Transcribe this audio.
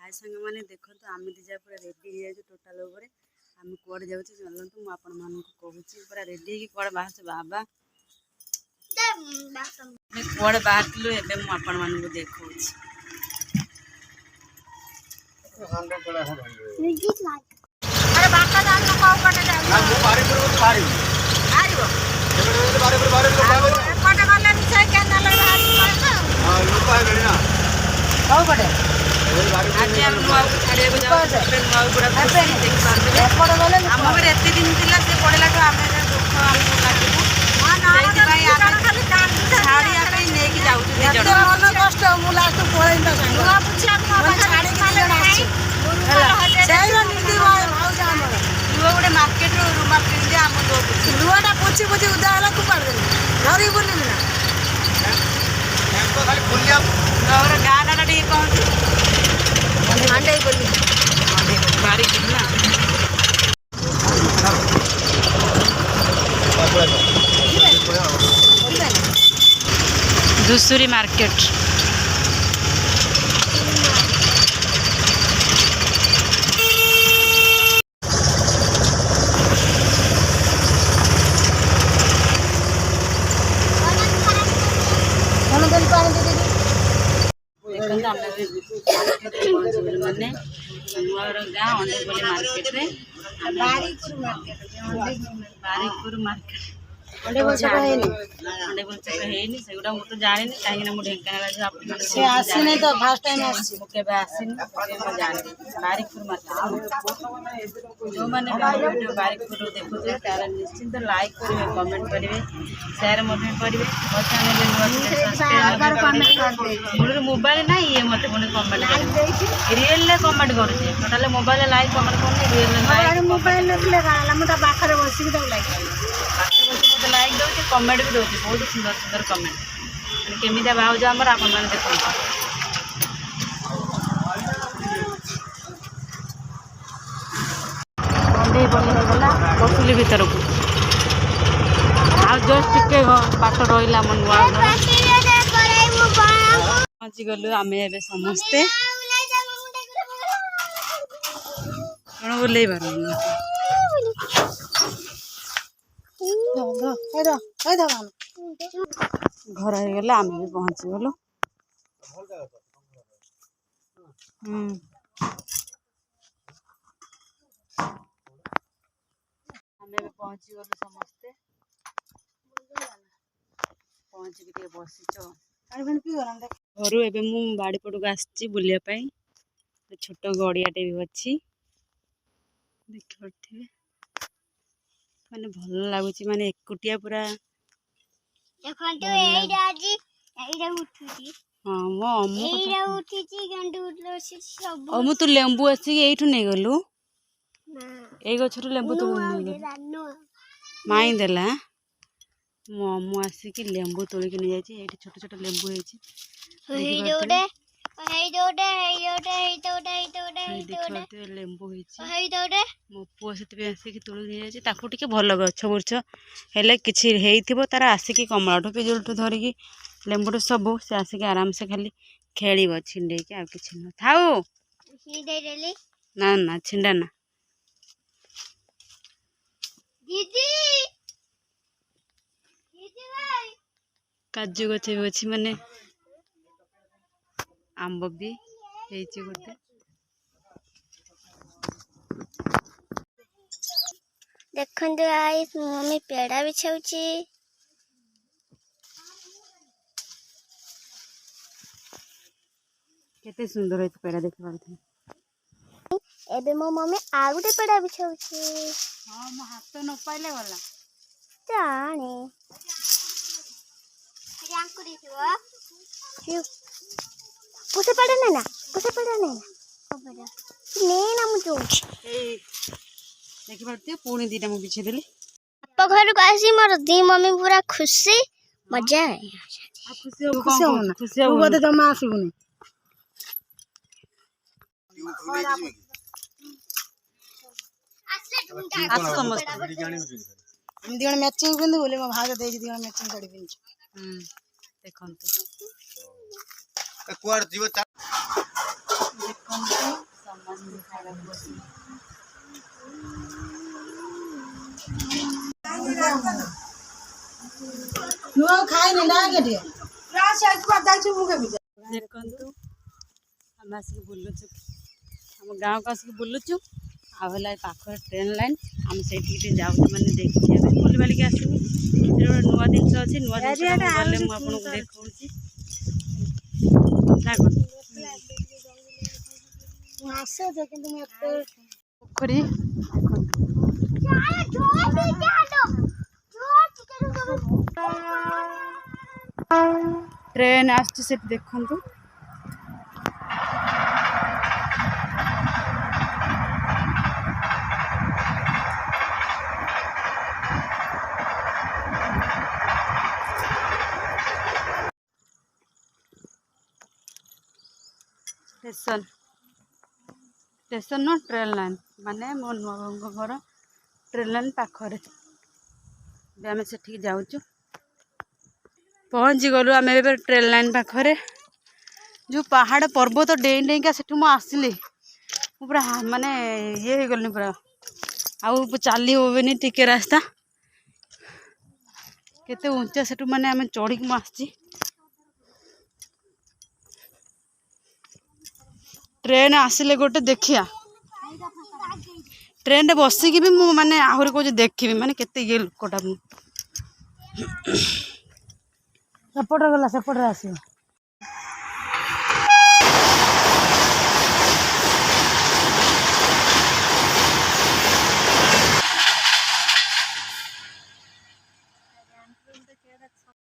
हाय सांग मैंने देखो तो आम दीजा पूरा रेडी हो जाए टोटाल आम कौड़े जाऊँ चलतु मुझे कहूँ पूरा रेडी कौड़े बाहर बाबा कौड़े बाहर एवं मुझे देखा आज आम नुआ छाड़िया नुआ गुड़ा आम घर एत दिन था से पड़ा तो आम दुख आमको लगे छाड़िया नहीं जाऊँ कष्ट गोटे मार्केट रुमाल किणी आम लुआटा पोछि पोछि उदा है धरी बुल गाँ ना टे कहते हांडे बोली बारी ना धुसुरी मार्केट मैंने गाँ अंडेबली मार्केट बारिकपुर मार्केट अंडेबल छक है सेगुड़ा मुझे जानी कहीं मुझे ढेंकानाल से आसी तो फास्ट टाइम आसनी जानी बारिकपुर मार्केट जो मैंने वीडियो बारिकपुर देखुए तार निश्चिंत लाइक करेंगे कमेंट करेंगे शेयर करेंगे मो चैनल मोबाइल ना ये मत पुणी कमेंट रियल कमेंट करुचे टोटाल मोबाइल लाइक कमेंट कर रियल मोबाइल पाखे बस मत लाइक दौर कमेंट भी दौर बहुत सुंदर सुंदर कमेंट केमी भाज आमर आप देखो गला बसुली भर को जस्ट टे बाट रहा आम नुआ पहुँची गलु आम ए समस्ते कौन बोल घर हो गला आम भी पहुँची गलु आम पहुँची गलु समस्ते पहुँचिक बसीच घर एवं मु बाड़ीपट को आसी बुलापाई छोट गड़ियाटे भी अच्छी देख पारे माने भल लगुच माने एकुटिया पूरा अमु तू लेंबू आसिक यू नहीं गलु ये गचर लेंबू तो माई देला मो अम्मू आसिक लेंबू तोलिक नहीं जाए छोट छोट लेंबू लेंबू मो पुआ से आसिक तोड़ नहीं जाए भल गछ बुर्छ हेल्ले कि तार आसिक कमलाठू पिजुलठू धरिकी लेंबूठू सब से आसिक आराम से खाली खेल छिंडे कि कि न थाऊ ना ना छिंडा ना काजू गछ भी अच्छी माने आंब भी गोटे देखो गाइस मम्मी पेड़ा बिछाऊची केते सुंदर है पेड़ा देख पारथि एबे मो मम्मी आ गुटे पेड़ा बिछाऊची हां मो हाथ न पाइले गला जाने रियांकु देखिबो पुसे पेड़ा नहीं ना ना मुझे देखि पारथि पुणी दीटा मु बिछे देली आप घर को आसी मोर दी मम्मी पूरा खुशी मजा है खुशी हो ना तू बोते जमा आसीबुनी दिगण मैचिंग पिंधु बोले मो भाग दे दिगण मैचिंग साड़ी पिंच देखंतु कुआर जीव देखंतु ଖାଇବାକୁ ବସିବି। ଦେଖନ୍ତୁ ଆମେ ଆସିକି ବୁଲୁଛୁ, ଆମ ଗାଁକୁ ଆସିକି ବୁଲୁଛୁ। ଆଉ ହେଲା ଏ ପାଖରେ ଟ୍ରେନ୍ ଲାଇନ୍, ଆମେ ସେଇଠିକି ଟିକେ ଯାଉଛୁ ମାନେ ଦେଖିବା ପାଇଁ, ବୁଲି ବାଲିକି ଆସିବୁ। ଏଠି ଗୋଟେ ନୂଆ ଜିନିଷ ଅଛି, ନୂଆ ଜିନିଷ ଗଲେ ମୁଁ ଆପଣଙ୍କୁ ଦେଖାଉଛି ନା କ'ଣ। ପୋଖରୀ ଟ୍ରେନ୍ ଆସୁଛି ସେଠି ଦେଖନ୍ତୁ। ଷ୍ଟେସନ ନୁହଁ ଟ୍ରେନ୍ ଲାଇନ୍, ମାନେ ମୋ ନୂଆ ବୋଉଙ୍କ ଘର ଟ୍ରେନ୍ ଲାଇନ୍ ପାଖରେ। ଏବେ ଆମେ ସେଠିକି ଯାଉଛୁ, ପହଞ୍ଚିଗଲୁ ଆମେ ଏବେ ଟ୍ରେନ୍ ଲାଇନ୍ ପାଖରେ। ଯେଉଁ ପାହାଡ଼ ପର୍ବତ ଡେଇଁ ଡେଇଁକା ସେଠୁ ମୁଁ ଆସିଲି, ମୁଁ ପୁରା ମାନେ ଇଏ ହେଇଗଲିଣି ପୁରା, ଆଉ ଚାଲି ହେବନି ଟିକେ ରାସ୍ତା, କେତେ ଉଞ୍ଚା ସେଠୁ ମାନେ ଆମେ ଚଢ଼ିକି ମୁଁ ଆସିଛି। ଟ୍ରେନ୍ ଆସିଲେ ଗୋଟେ ଦେଖିଆ, ଟ୍ରେନ୍ରେ ବସିକି ବି ମୁଁ ମାନେ ଆହୁରି କହୁଛି ଦେଖିବି, ମାନେ କେତେ ଇଏ ଲୋକଟା ମୁଁ। ସେପଟରେ ଗଲା, ସେପଟରେ ଆସିବ।